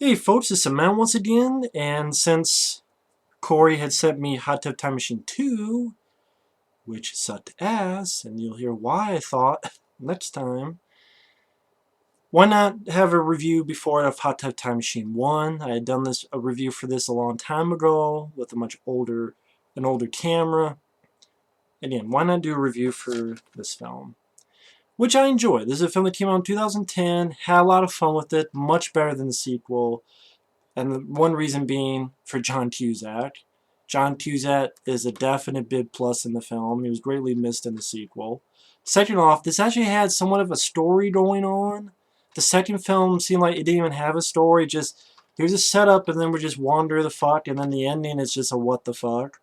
Hey folks, it's Sam once again, and since Corey had sent me Hot Tub Time Machine 2, which sucked ass, and you'll hear why I thought next time, why not have a review before of Hot Tub Time Machine 1? I had done a review for this a long time ago with an older camera. Again, why not do a review for this film? Which I enjoyed. This is a film that came out in 2010, had a lot of fun with it, much better than the sequel. And the one reason being for John Cusack. John Cusack is a definite big plus in the film. He was greatly missed in the sequel. Second off, this actually had somewhat of a story going on. The second film seemed like it didn't even have a story. Just, here's a setup and then we just wander the fuck. And then the ending is just a what the fuck.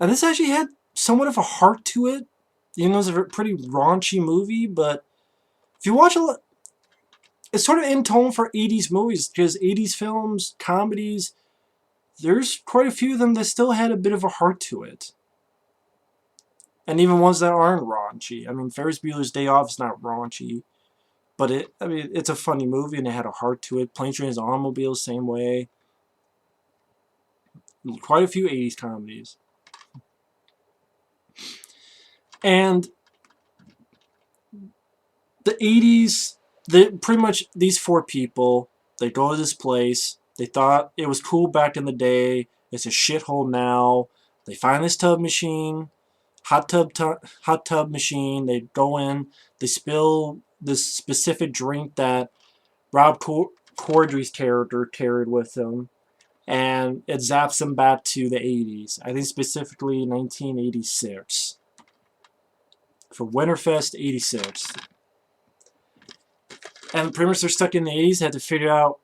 And this actually had somewhat of a heart to it. You know, it's a pretty raunchy movie, but if you watch it's sort of in tone for 80s movies, because 80s films, comedies, there's quite a few of them that still had a bit of a heart to it. And even ones that aren't raunchy. I mean, Ferris Bueller's Day Off is not raunchy, but it's a funny movie and it had a heart to it. Planes, Trains, and Automobiles, same way. Quite a few 80s comedies. And the 80s, pretty much these four people, they go to this place. They thought it was cool back in the day. It's a shithole now. They find this tub machine, hot tub machine. They go in. They spill this specific drink that Rob Corddry's character carried with him, and it zaps them back to the 80s. I think specifically 1986 for Winterfest '86. And pretty much they're stuck in the 80s, had to figure out,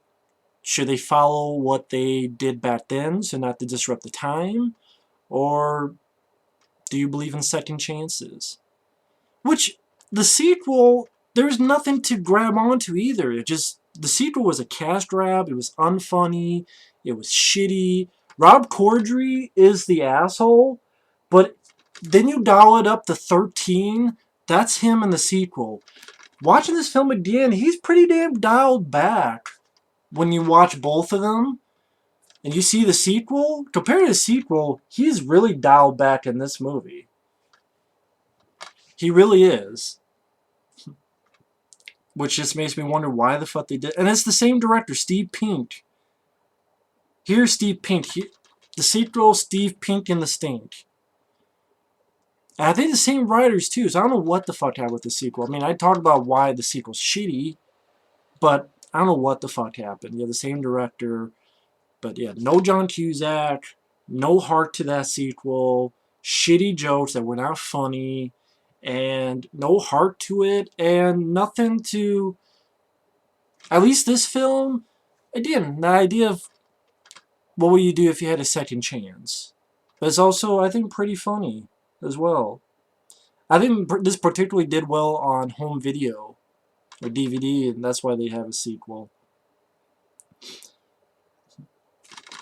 should they follow what they did back then, so not to disrupt the time? Or do you believe in second chances? Which, the sequel, there's nothing to grab onto either. The sequel was a cash grab, it was unfunny, it was shitty. Rob Corddry is the asshole, but then you dial it up to 13, that's him in the sequel. Watching this film again, he's pretty damn dialed back when you watch both of them. And you see the sequel, compared to the sequel, he's really dialed back in this movie. He really is. Which just makes me wonder why the fuck they did. And it's the same director, Steve Pink. Here's Steve Pink. The sequel, Steve Pink and the Stink. And I think the same writers too, so I don't know what the fuck happened with the sequel. I mean, I talked about why the sequel's shitty, but I don't know what the fuck happened. You have the same director, but yeah, no John Cusack, no heart to that sequel, shitty jokes that were not funny, and no heart to it, and nothing to... At least this film, again, the idea of what would you do if you had a second chance. But it's also, I think, pretty funny as well. I think this particularly did well on home video or DVD, and that's why they have a sequel.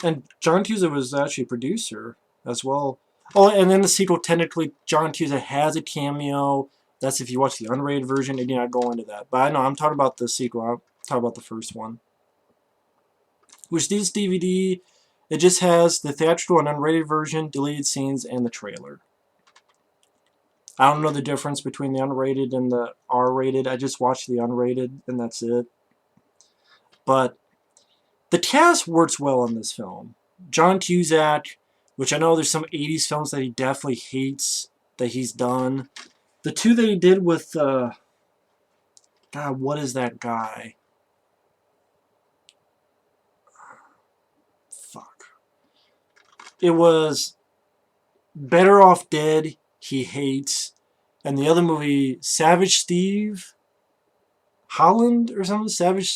And John Cusack was actually a producer as well. Oh, and then the sequel, technically, John Cusack has a cameo. That's if you watch the unrated version. Again, I go into that. But I know, I'm talking about the sequel. I'm talking about the first one. Which this DVD, it just has the theatrical and unrated version, deleted scenes, and the trailer. I don't know the difference between the unrated and the R-rated. I just watched the unrated, and that's it. But the cast works well in this film. John Cusack, which I know there's some 80s films that he definitely hates that he's done. The two that he did with, God, what is that guy? Fuck. It was Better Off Dead, he hates. And the other movie, Savage Steve Holland or something? Savage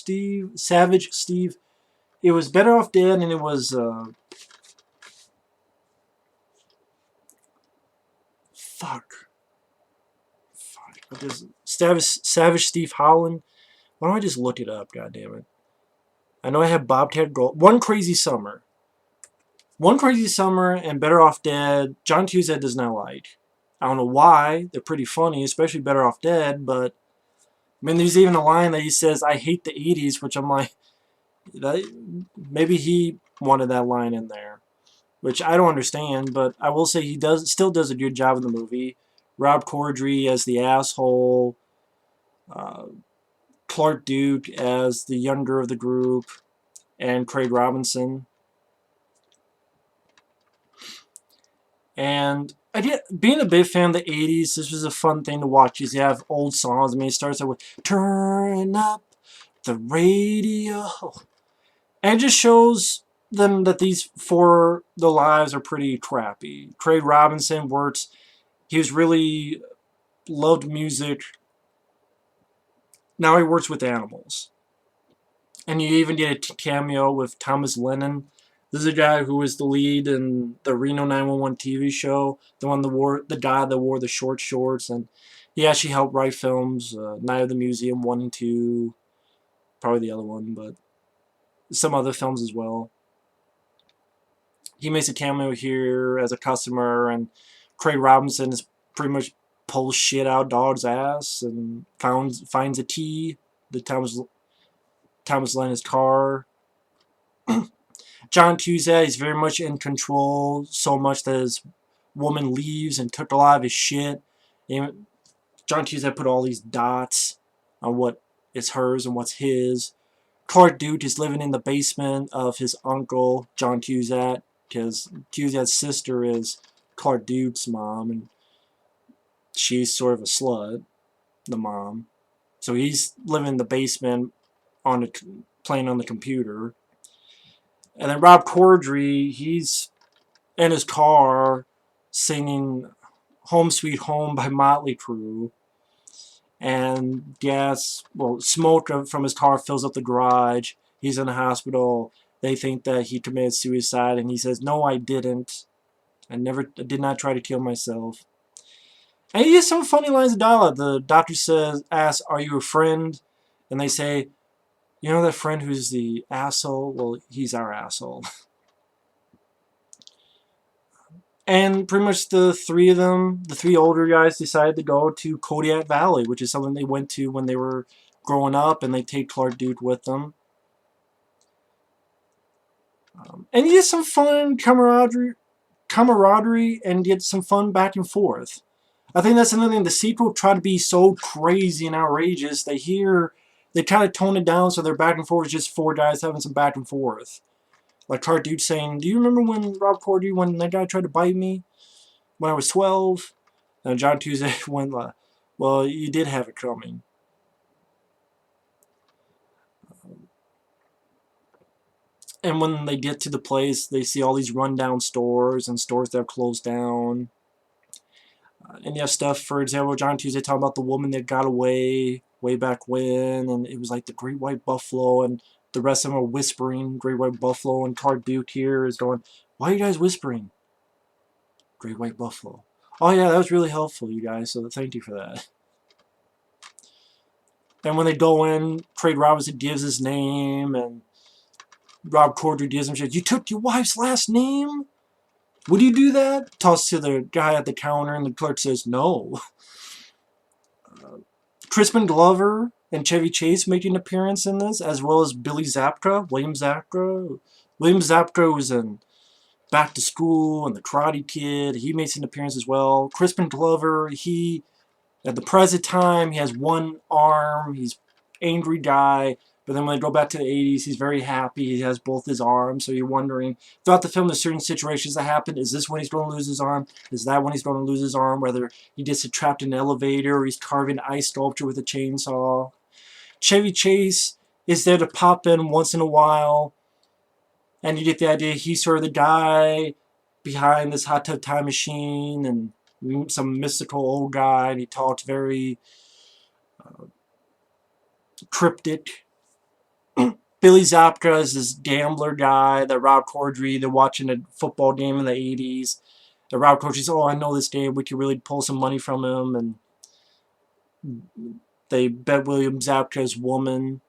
Steve. It was Better Off Dead, and it was, fuck. What is it? Savage Steve Holland. Why don't I just look it up, goddammit? I know I have Bobcat Gold. One Crazy Summer. One Crazy Summer and Better Off Dead, John Cusack does not like. I don't know why. They're pretty funny, especially Better Off Dead, but I mean, there's even a line that he says, I hate the 80s, which I'm like, Maybe he wanted that line in there, which I don't understand, but I will say he still does a good job in the movie. Rob Corddry as the asshole, uh, Clark Duke as the younger of the group, and Craig Robinson. And being a big fan of the 80s, this was a fun thing to watch. You have old songs. I mean, it starts out with "Turn Up the Radio." And it just shows them that the lives are pretty crappy. Craig Robinson works. He was really loved music. Now he works with animals. And you even get a cameo with Thomas Lennon. This is a guy who was the lead in the Reno 911 TV show. The guy that wore the short shorts. And he actually helped write films. Night of the Museum 1 and 2. Probably the other one, but some other films as well. He makes a cameo here as a customer, and Craig Robinson is pretty much pulls shit out dog's ass and finds a key to Thomas Lennon's car. John Cusack is very much in control, so much that his woman leaves and took a lot of his shit. And John Cusack put all these dots on what is hers and what's his. Clark Duke is living in the basement of his uncle, John Cusack, because Cusack's sister is Clark Duke's mom, and she's sort of a slut, the mom. So he's living in the basement playing on the computer. And then Rob Corddry, he's in his car singing Home Sweet Home by Motley Crue. And smoke from his car fills up the garage. He's in the hospital. They think that he committed suicide, and he says, "No, I didn't. I did not try to kill myself." And he has some funny lines of dialogue. The doctor asks, "Are you a friend?" And they say, "You know that friend who's the asshole? Well, he's our asshole." And pretty much the three of them, the three older guys, decided to go to Kodiak Valley, which is something they went to when they were growing up, and they take Clark Duke with them. And you get some fun camaraderie, and get some fun back and forth. I think that's another thing. The sequel tried to be so crazy and outrageous. They kind of tone it down, so their back and forth is just four guys having some back and forth. Like Clark Duke saying, "Do you remember when Rob Corddry, when that guy tried to bite me when I was 12? And John Tuesday went, "Well, you did have it coming." And when they get to the place, they see all these rundown stores and stores that have closed down. And you have stuff, for example, John Tuesday talking about the woman that got away way back when, and it was like the Great White Buffalo, and the rest of them are whispering Great White Buffalo, and Clark Duke here is going, "Why are you guys whispering Great White Buffalo?" "Oh yeah, that was really helpful, you guys, so thank you for that." And when they go in, Craig Robinson gives his name, and Rob Corddry gives him shit. "You took your wife's last name? Would you do that?" Toss to the guy at the counter, and the clerk says no. Crispin Glover and Chevy Chase make an appearance in this, as well as Billy Zabka, William Zabka. William Zabka was in Back to School and The Karate Kid. He makes an appearance as well. Crispin Glover, at the present time, he has one arm. He's an angry guy. But then when they go back to the 80s, he's very happy. He has both his arms. So you're wondering, throughout the film, there's certain situations that happen. Is this when he's going to lose his arm? Is that when he's going to lose his arm? Whether he gets trapped in an elevator or he's carving ice sculpture with a chainsaw. Chevy Chase is there to pop in once in a while. And you get the idea he's sort of the guy behind this hot tub time machine and some mystical old guy. And he talks very cryptic. Billy Zabka is this gambler guy that Rob Corddry, they're watching a football game in the 80s. And Rob Corddry says, "Oh, I know this game. We could really pull some money from him." And they bet William Zabka's woman.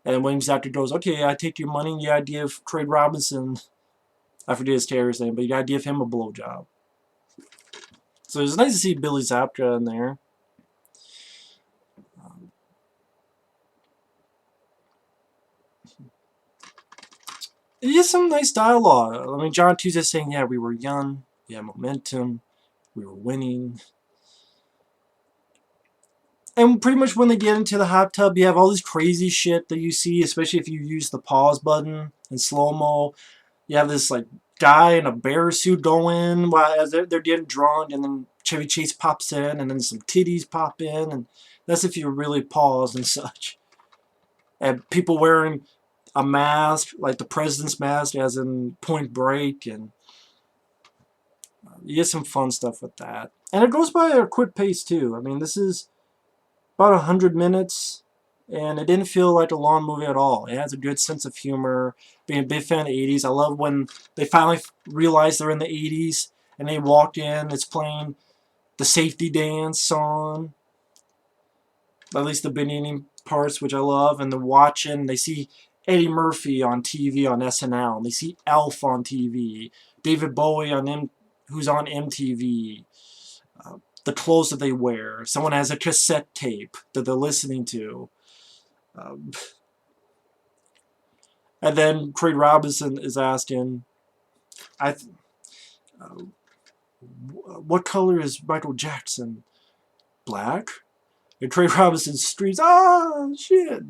And William Zabka goes, "Okay, I take your money. You gotta give Craig Robinson," I forget his terrorist name, but you gotta give him a blowjob. So it's nice to see Billy Zabka in there. Just some nice dialogue. I mean, John Cusack saying, yeah, we were young, we had momentum, we were winning. And pretty much when they get into the hot tub, you have all this crazy shit that you see, especially if you use the pause button in slow-mo. You have this, like, guy in a bear suit go in while as they're getting drunk, and then Chevy Chase pops in, and then some titties pop in, and that's if you really pause and such. And people wearing a mask, like the president's mask, as in Point Break, and you get some fun stuff with that. And it goes by a quick pace, too. I mean, this is about 100 minutes, and it didn't feel like a long movie at all. It has a good sense of humor. Being a big fan of the 80s, I love when they finally realize they're in the 80s, and they walk in, it's playing the safety dance song, at least the beginning parts, which I love, and they're watching, they see Eddie Murphy on TV on SNL, and they see Elf on TV, David Bowie who's on MTV, the clothes that they wear, someone has a cassette tape that they're listening to, and then Craig Robinson is asking, what color is Michael Jackson? Black? And Craig Robinson screams, ah, shit!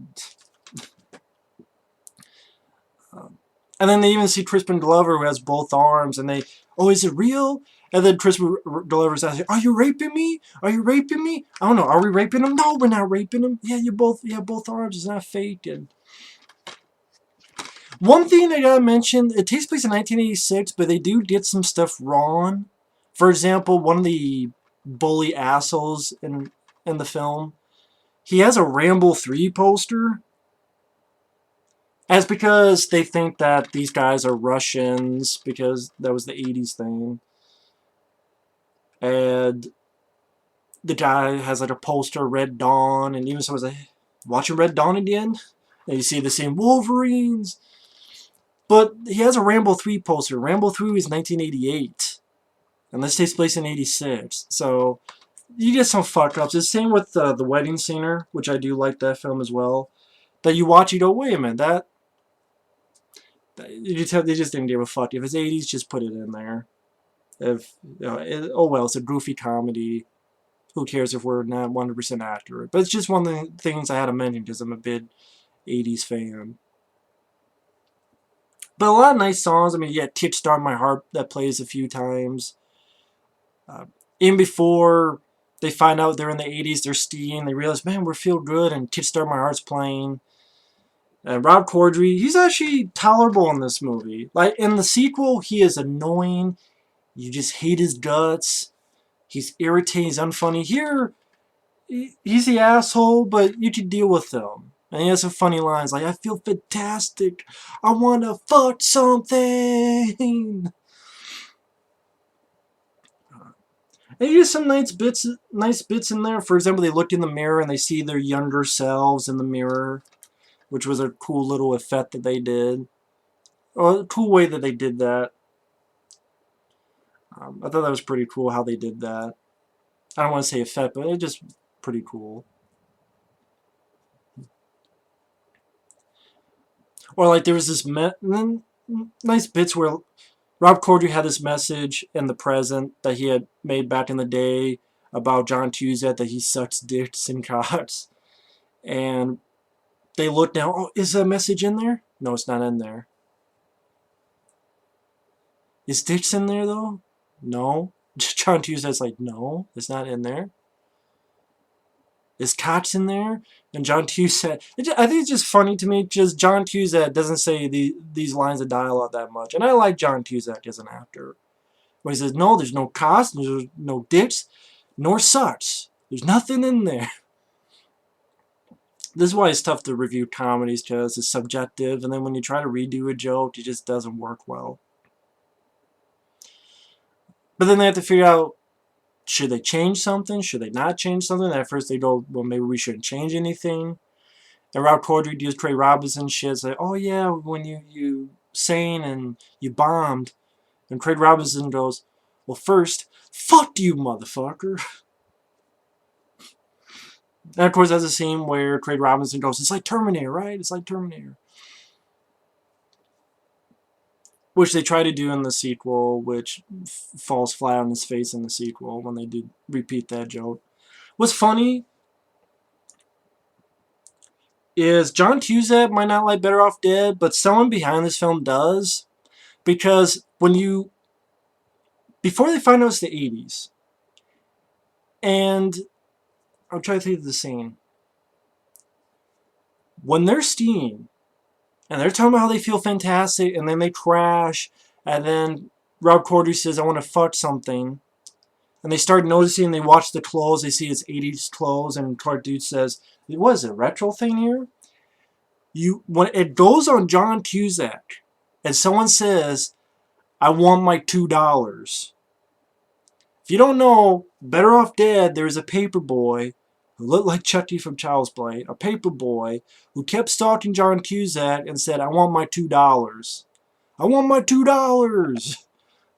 And then they even see Crispin Glover, who has both arms, and they, oh, is it real? And then Crispin Glover's asking, are you raping me? Are you raping me? I don't know, are we raping him? No, we're not raping him. Yeah, you have both arms, it's not fake. And one thing I gotta mention, it takes place in 1986, but they do get some stuff wrong. For example, one of the bully assholes in the film, he has a Rambo 3 poster. That's because they think that these guys are Russians, because that was the 80s thing. And the guy has like a poster, Red Dawn, and even someone's like, watching Red Dawn again? And you see the same Wolverines. But he has a Rambo 3 poster. Rambo 3 is 1988. And this takes place in 86. So you get some fuck-ups. It's the same with The Wedding Singer, which I do like that film as well. That you watch, you go, wait a minute, they just didn't give a fuck. If it's 80s, just put it in there. If oh well, it's a goofy comedy. Who cares if we're not 100% accurate? But it's just one of the things I had to mention because I'm a big 80s fan. But a lot of nice songs. I mean, yeah, Kickstart My Heart that plays a few times. Even before they find out they're in the 80s, they're skiing, they realize, man, we feel good, and Kickstart My Heart's playing. Rob Corddry, he's actually tolerable in this movie. Like, in the sequel, he is annoying. You just hate his guts. He's irritating, he's unfunny. Here, he's the asshole, but you can deal with him. And he has some funny lines like, I feel fantastic. I want to fuck something. And you get some nice bits in there. For example, they look in the mirror and they see their younger selves in the mirror, which was a cool little effect that they did. Or a cool way that they did that. I thought that was pretty cool how they did that. I don't want to say effect, but it's just pretty cool. Or like there was this nice bits where Rob Corddry had this message in the present that he had made back in the day about John Cusack, that he sucks dicks and cocks. And they look down, oh, is that message in there? No, it's not in there. Is dicks in there though? No. John Cusack's like, no, it's not in there. Is cocks in there? And John Cusack, I think it's just funny to me, just John Cusack doesn't say these lines of dialogue that much. And I like John Cusack as an actor. When he says, no, there's no cocks, there's no dicks, nor sucks. There's nothing in there. This is why it's tough to review comedies, because it's subjective, and then when you try to redo a joke, it just doesn't work well. But then they have to figure out, should they change something? Should they not change something? At first they go, well, maybe we shouldn't change anything. And Rob Corddry does Craig Robinson shit, say, oh yeah, when you sang and you bombed. And Craig Robinson goes, well, first, fuck you, motherfucker. And of course, that's the scene where Craig Robinson goes, it's like Terminator, right? It's like Terminator. which they try to do in the sequel, which falls flat on his face in the sequel when they did repeat that joke. What's funny is John Cusack might not like Better Off Dead, but someone behind this film does, because before they find out it's the 80s, and I'm trying to think of the scene, when they're skiing, and they're talking about how they feel fantastic, and then they crash, and then Rob Corddry says, I want to fuck something, and they start noticing, they watch the clothes, they see it's 80s clothes, and Clark Dude says, what is it, a retro thing here? When it goes on John Cusack, and someone says, I want my $2. If you don't know, Better Off Dead, there's a paper boy who looked like Chucky from Child's Play, a paper boy who kept stalking John Cusack and said, I want my $2. I want my $2.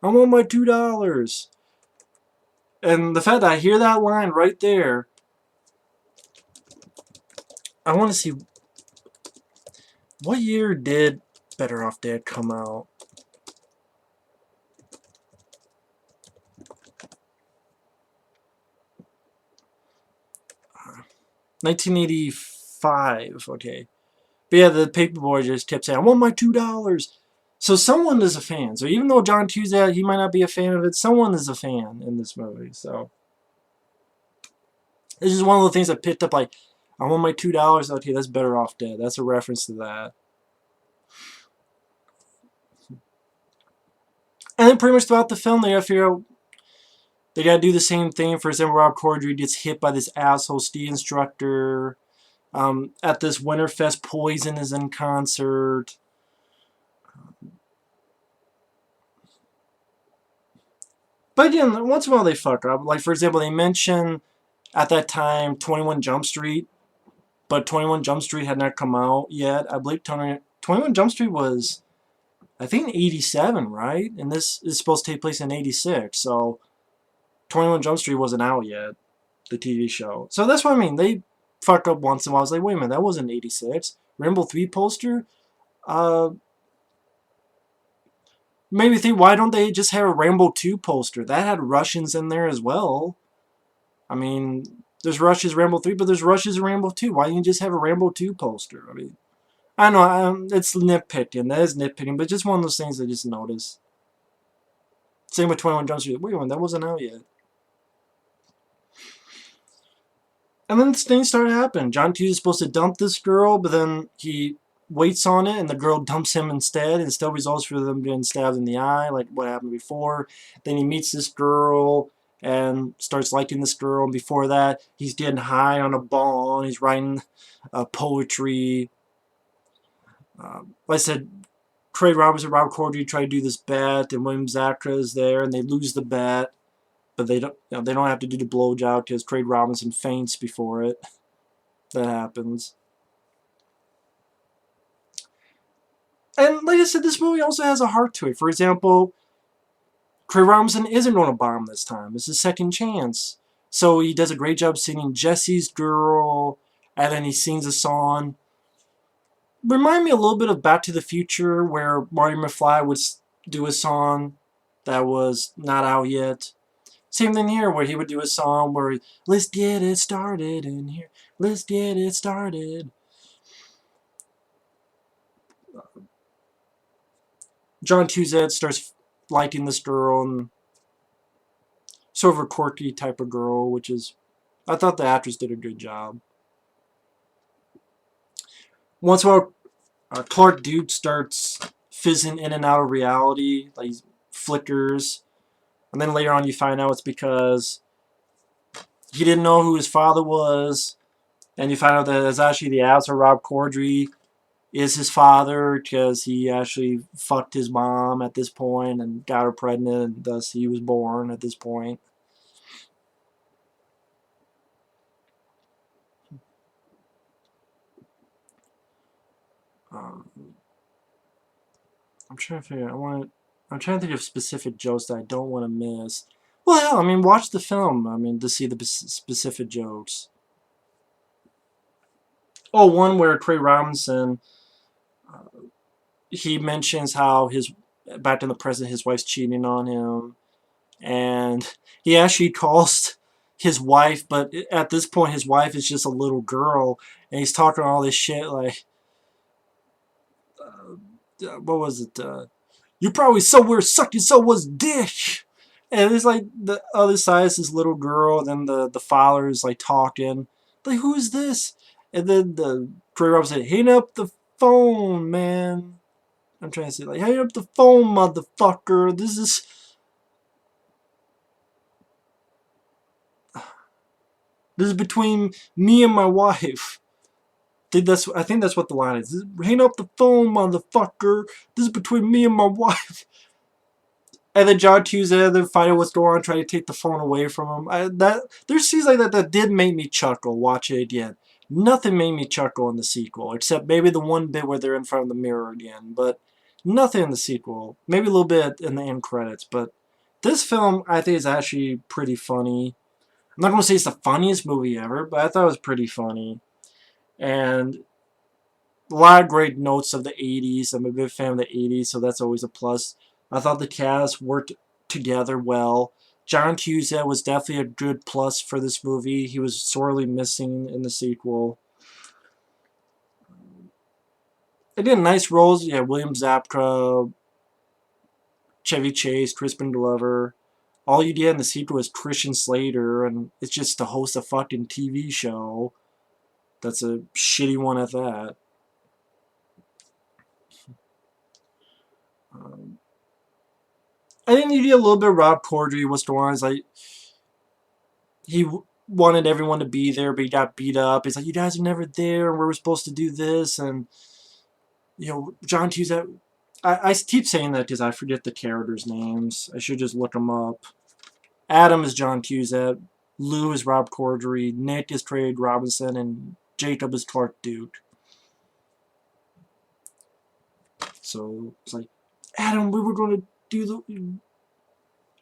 I want my $2. And the fact that I hear that line right there, I want to see, what year did Better Off Dead come out? Uh, 1985, okay. But yeah, the paperboy just kept saying, I want my $2. So someone is a fan. So even though John Cusack, he might not be a fan of it, someone is a fan in this movie. So this is one of the things I picked up, like, I want my $2. Okay, that's Better Off Dead. That's a reference to that. And then pretty much throughout the film, they gotta figure out, they gotta do the same thing. For example, Rob Corddry gets hit by this asshole ski instructor. At this Winterfest, Poison is in concert. But again, once in a while they fuck up. Like, for example, they mention at that time 21 Jump Street, but 21 Jump Street had not come out yet. I believe 21 Jump Street was, I think, 87, right? And this is supposed to take place in 86, so 21 Jump Street wasn't out yet, the TV show. So that's what I mean. They fuck up once in a while. I was like, wait a minute, that wasn't 86. Rambo 3 poster? Maybe think, why don't they just have a Rambo 2 poster? That had Russians in there as well. I mean, there's Russia's Rambo 3, but there's Russia's Rambo 2. Why don't you just have a Rambo 2 poster? I mean, I know, it's nitpicking. That is nitpicking, but just one of those things I just noticed. Same with 21 Jump Street. Wait a minute, that wasn't out yet. And then things start happening. John Hughes is supposed to dump this girl, but then he waits on it, and the girl dumps him instead, and still results for them getting stabbed in the eye, like what happened before. Then he meets this girl and starts liking this girl, and before that, he's getting high on a ball, and he's writing poetry. Like I said, Craig Roberts and Rob Corddry try to do this bet, and William Zabka is there, and they lose the bet, but they don't have to do the blowjob because Craig Robinson faints before it. That happens. And like I said, this movie also has a heart to it. For example, Craig Robinson isn't going to bomb this time. It's his second chance. So he does a great job singing Jesse's Girl, and then he sings a song. Remind me a little bit of Back to the Future, where Marty McFly would do a song that was not out yet. Same thing here, where he would do a song where, let's get it started in here. Let's get it started. John Cusack starts liking this girl, and sort of a quirky type of girl, which is, I thought the actress did a good job. Once in a while, Clark Duke starts fizzing in and out of reality, like flickers, and then later on you find out it's because he didn't know who his father was, and you find out that it's actually the asshole Rob Corddry is his father, because he actually fucked his mom at this point and got her pregnant, and thus he was born at this point. I'm trying to figure. I'm trying to think of specific jokes that I don't want to miss. Well, hell, I mean, watch the film. I mean, to see the specific jokes. Oh, one where Craig Robinson, he mentions how back in the present, his wife's cheating on him. And he actually calls his wife, but at this point his wife is just a little girl, and he's talking all this shit like, what was it? You probably somewhere sucking someone's dick. And it's like the other side is this little girl, and then the father is like talking. Like, who is this? And then the Trey Rob said, hang up the phone, man. I'm trying to say, like, hang up the phone, motherfucker. This is between me and my wife. I think that's what the line is. Hang up the phone, motherfucker. This is between me and my wife. And then John Cusack, then find out what's going on, trying to take the phone away from him. There's scenes like that did make me chuckle. Watch it again. Nothing made me chuckle in the sequel, except maybe the one bit where they're in front of the mirror again. But nothing in the sequel. Maybe a little bit in the end credits. But this film, I think, is actually pretty funny. I'm not going to say it's the funniest movie ever, but I thought it was pretty funny. And a lot of great notes of the 80s. I'm a big fan of the 80s, so that's always a plus. I thought the cast worked together well. John Cusack was definitely a good plus for this movie. He was sorely missing in the sequel. They did nice roles. Yeah, William Zabka, Chevy Chase, Crispin Glover. All you did in the sequel is Christian Slater, and it's just to host a fucking TV show. That's a shitty one at that. I think you did a little bit of Rob Corddry. What's going on? It's like he wanted everyone to be there, but he got beat up. He's like, you guys are never there, and we were supposed to do this, and John Cusack. I keep saying that because I forget the characters' names. I should just look them up. Adam is John Cusack. Lou is Rob Corddry. Nick is Craig Robinson, and Jacob is Clark Duke. So it's like, Adam, we were going to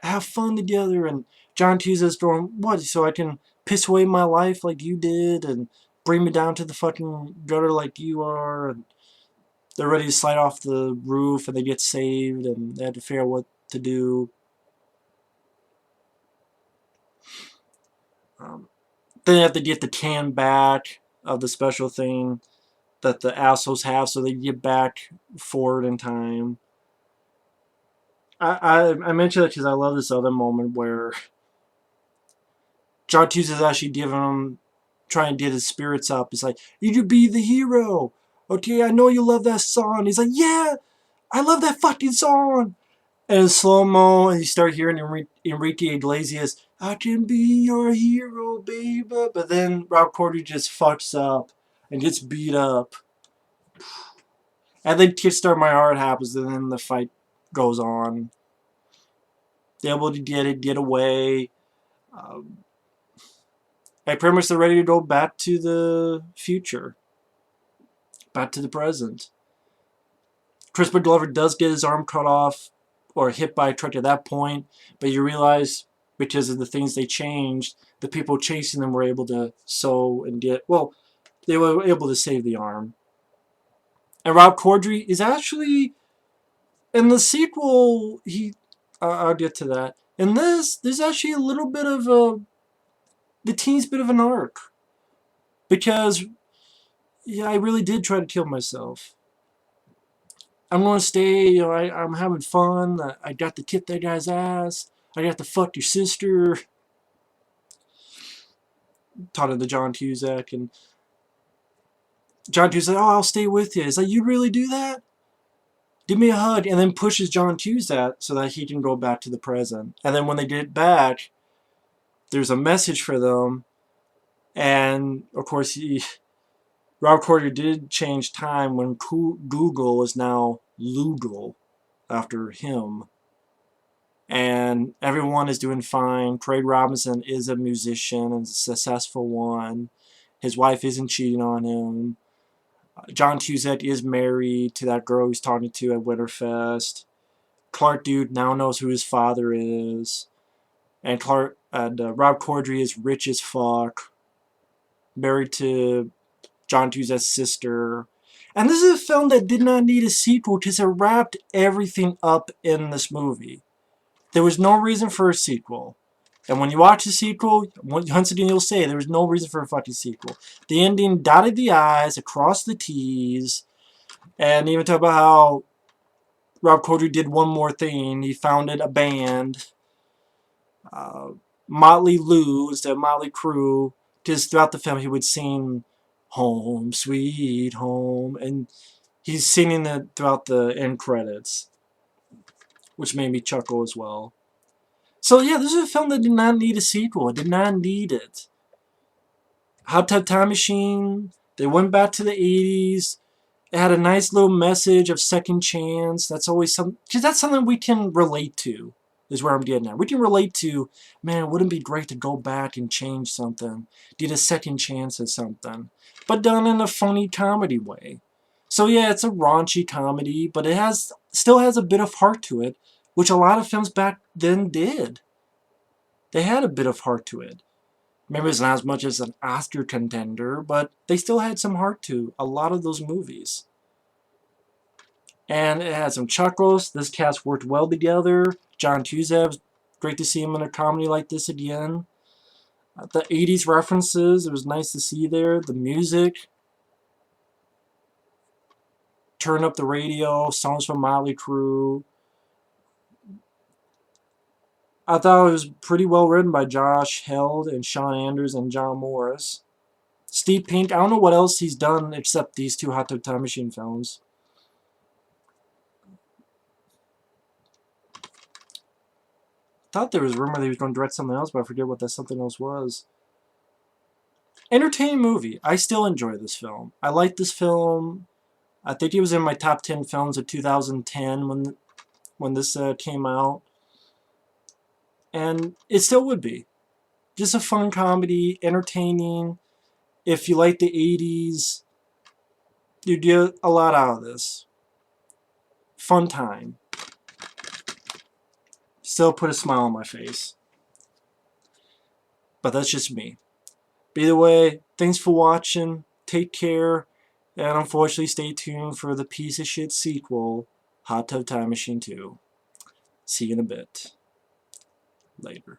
have fun together, and John Cusack's going, what, so I can piss away my life like you did, and bring me down to the fucking gutter like you are, and they're ready to slide off the roof, and they get saved, and they had to figure out what to do. Then they have to get the can back of the special thing that the assholes have, so they get back forward in time. I mentioned that because I love this other moment where John Hughes is actually giving him, trying to get his spirits up. He's like, you could be the hero. Okay, I know you love that song. He's like, yeah, I love that fucking song. And in slow-mo, and you start hearing Enrique Iglesias, I can be your hero, baby. But then Rob Corddry just fucks up and gets beat up. And then Kickstart My Heart happens, and then the fight goes on. They're able to get away. And pretty much they're ready to go back to the future. Back to the present. Crispin Glover does get his arm cut off or hit by a truck at that point, but you realize because of the things they changed, the people chasing them were able to sew and they were able to save the arm. And Rob Corddry is actually, in the sequel, I'll get to that. In this, there's actually a little bit of the teens bit of an arc. Because, yeah, I really did try to kill myself. I'm going to stay, I'm having fun. I got to kick that guy's ass. I got to fuck your sister. Talking to John Cusack. And John Cusack, oh, I'll stay with you. It's like, you really do that? Give me a hug. And then pushes John Cusack so that he can go back to the present. And then when they get back, there's a message for them. And, of course, Rob Corddry did change time when Google is now Lugal after him. And everyone is doing fine. Craig Robinson is a musician and a successful one. His wife isn't cheating on him. John Cusack is married to that girl he's talking to at Winterfest. Clark Duke now knows who his father is. And Rob Corddry is rich as fuck. Married to John Cusack's sister. And this is a film that did not need a sequel because it wrapped everything up in this movie. There was no reason for a sequel. And when you watch the sequel, once again you'll say there was no reason for a fucking sequel. The ending dotted the I's, across the T's, and even talk about how Rob Corddry did one more thing. He founded a band, Motley Lou instead of Motley Crue, because throughout the film he would sing Home Sweet Home, and he's singing it throughout the end credits, which made me chuckle as well. So yeah, this is a film that did not need a sequel. It did not need it. Hot Tub Time Machine, they went back to the 80s. It had a nice little message of second chance. That's always something, because that's something we can relate to, is where I'm getting at. We can relate to, man, wouldn't it be great to go back and change something, get a second chance at something, but done in a funny comedy way. So yeah, it's a raunchy comedy, but it still has a bit of heart to it, which a lot of films back then did. They had a bit of heart to it. Maybe it's not as much as an Oscar contender, but they still had some heart to a lot of those movies. And it had some chuckles. This cast worked well together. John Cusack, great to see him in a comedy like this again. The 80s references, it was nice to see there. The music. Turn Up the Radio, songs from Motley Crue. I thought it was pretty well written by Josh Held and Sean Anders and John Morris. Steve Pink, I don't know what else he's done except these two Hot Tub Time Machine films. Thought there was a rumor that he was going to direct something else, but I forget what that something else was. Entertaining movie. I still enjoy this film. I like this film. I think it was in my top 10 films of 2010 when this came out. And it still would be. Just a fun comedy, entertaining. If you like the 80s, you get a lot out of this. Fun time. Still put a smile on my face. But that's just me. But either way, thanks for watching. Take care. And unfortunately, stay tuned for the piece of shit sequel, Hot Tub Time Machine 2. See you in a bit. Later.